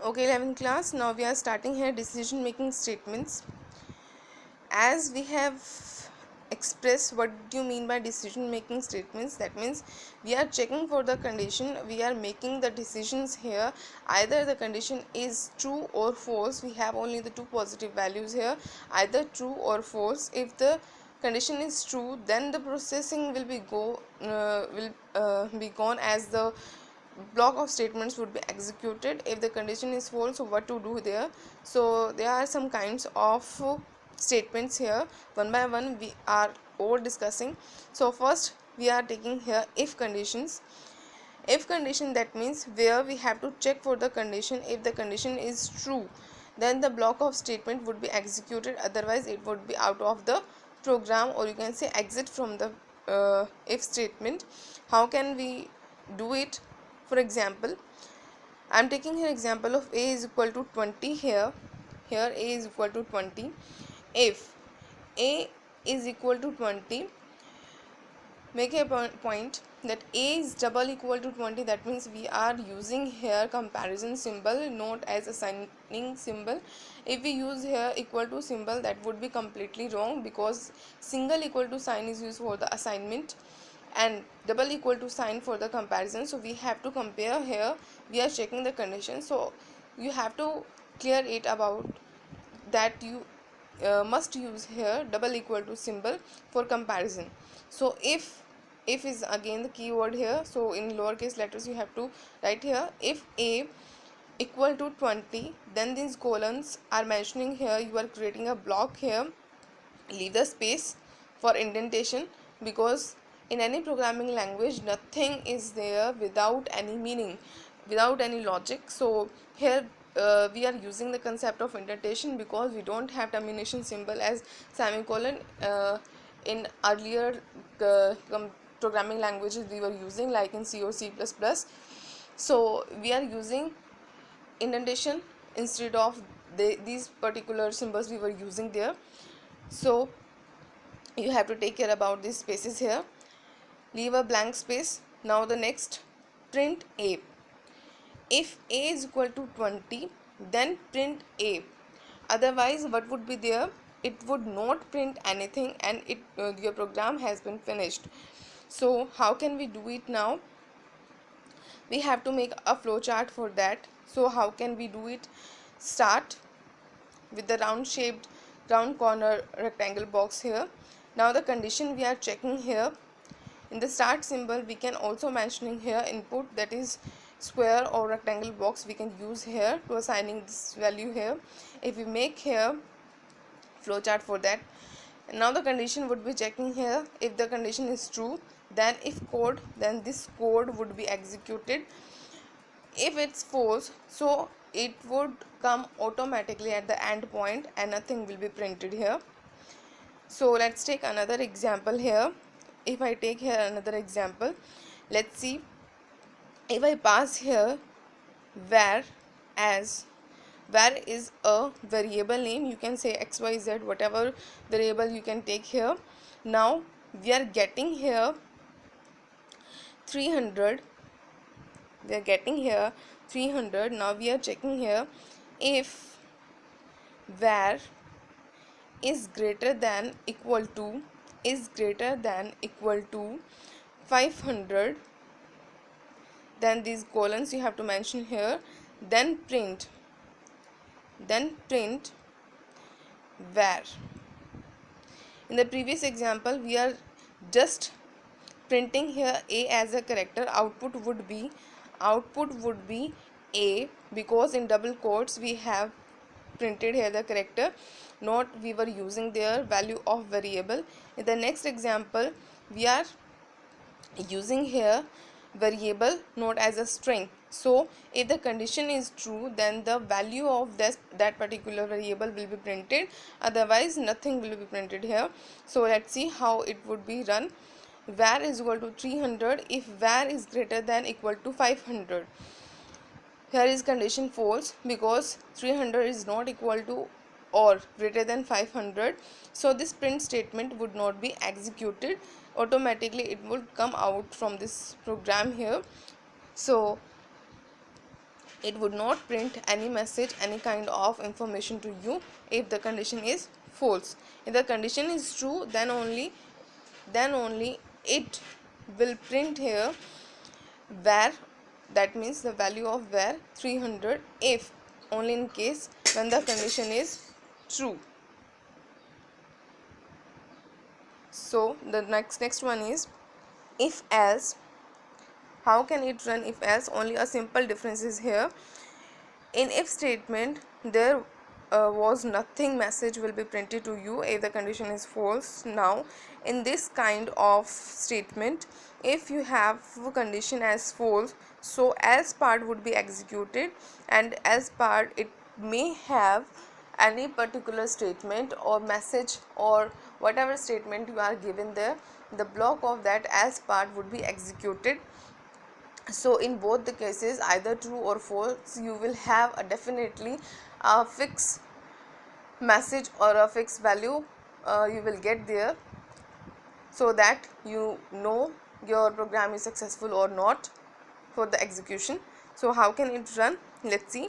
Okay, 11th class. Now we are starting here decision making statements. As we have expressed what do you mean by decision making statements, that means we are checking for the condition, we are making the decisions here. Either the condition is true or false. We have only the two positive values here, either true or false. If the condition is true, then the processing will be gone, as the block of statements would be executed. If the condition is false, so what to do there? So there are some kinds of statements here. One by one we are over discussing. So first we are taking here if conditions. If condition, that means where we have to check for the condition. If the condition is true, then the block of statement would be executed, otherwise it would be out of the program, or you can say exit from the if statement. How can we do it? For example, I am taking here example of a is equal to 20 here. Here a is equal to 20. If a is equal to 20, make a point that a is double equal to 20. That means we are using here comparison symbol, not as assigning symbol. If we use here equal to symbol, that would be completely wrong, because single equal to sign is used for the assignment and double equal to sign for the comparison. So we have to compare here. We are checking the condition, so you have to clear it about that. You must use here double equal to symbol for comparison. So if is again the keyword here, so in lowercase letters you have to write here if a equal to 20, then these colons are mentioning here. You are creating a block here. Leave the space for indentation, because in any programming language nothing is there without any meaning, without any logic. So here we are using the concept of indentation, because we don't have termination symbol as semicolon. In earlier programming languages we were using, like in C or C++. So we are using indentation instead of these particular symbols we were using there. So you have to take care about these spaces here. Leave a blank space. Now the next, print a. If a is equal to 20, then print a. Otherwise what would be there? It would not print anything, and your program has been finished. So how can we do it now? We have to make a flow chart for that. So how can we do it? Start with the round corner rectangle box here. Now the condition we are checking here. In the start symbol we can also mentioning here input, that is square or rectangle box we can use here to assigning this value here. If we make here flowchart for that. Now the condition would be checking here. If the condition is true, then if code, then this code would be executed. If it's false, so it would come automatically at the end point and nothing will be printed here. So let's take another example here. If I take here another example, let's see. If I pass here var, as var is a variable name, you can say xyz, whatever variable you can take here. Now we are getting here 300. We are getting here 300. Now we are checking here if var is greater than equal to 500, then these colons you have to mention here. Then print var. In the previous example we are just printing here a as a character. Output would be a, because in double quotes we have printed here the character, not we were using their value of variable. In the next example we are using here variable, not as a string. So if the condition is true, then the value of that particular variable will be printed, otherwise nothing will be printed here. So let's see how it would be run. Var is equal to 300 if var is greater than equal to 500. Here is condition false, because 300 is not equal to or greater than 500. So this print statement would not be executed. Automatically it would come out from this program here. So it would not print any message, any kind of information to you if the condition is false. If the condition is true, then only it will print here var, that means the value of var 300, if only in case when the condition is true. So the next one is if else. How can it run if else? Only a simple difference is here. In if statement, there was nothing message will be printed to you if the condition is false. Now in this kind of statement, if you have condition as false, so else part would be executed, and else part, it may have any particular statement or message or whatever statement you are given there, the block of that else part would be executed. So in both the cases, either true or false, you will have a definitely a fixed message or a fixed value you will get there, so that you know your program is successful or not for the execution. So how can it run? Let's see.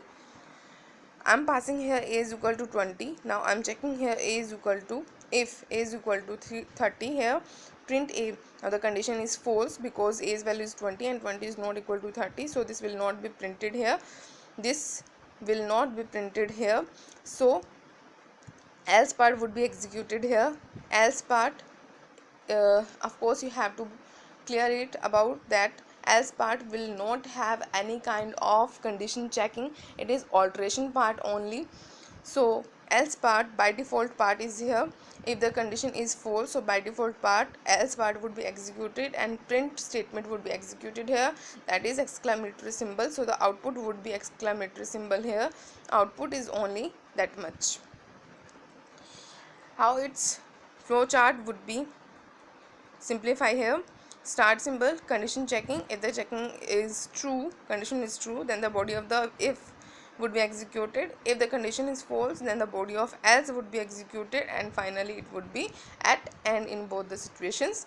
I'm passing here a is equal to 20. Now I'm checking here a is equal to, if a is equal to 30, here print a. Now the condition is false because a's value is 20 and 20 is not equal to 30, so this will not be printed here. This will not be printed here. So else part would be executed here. Else part, of course you have to clear it about that else part will not have any kind of condition checking, it is alteration part only. So else part by default part is here. If the condition is false, so by default part else part would be executed and print statement would be executed here, that is exclamatory symbol. So the output would be exclamatory symbol here. Output is only that much. How its flow chart would be, simplify here. Start symbol, condition checking. If the checking is true, condition is true, then the body of the if would be executed. If the condition is false, then the body of else would be executed, and finally it would be at end in both the situations,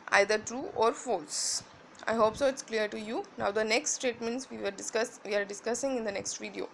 either true or false. I hope so it's clear to you. Now the next statements we are discussing in the next video.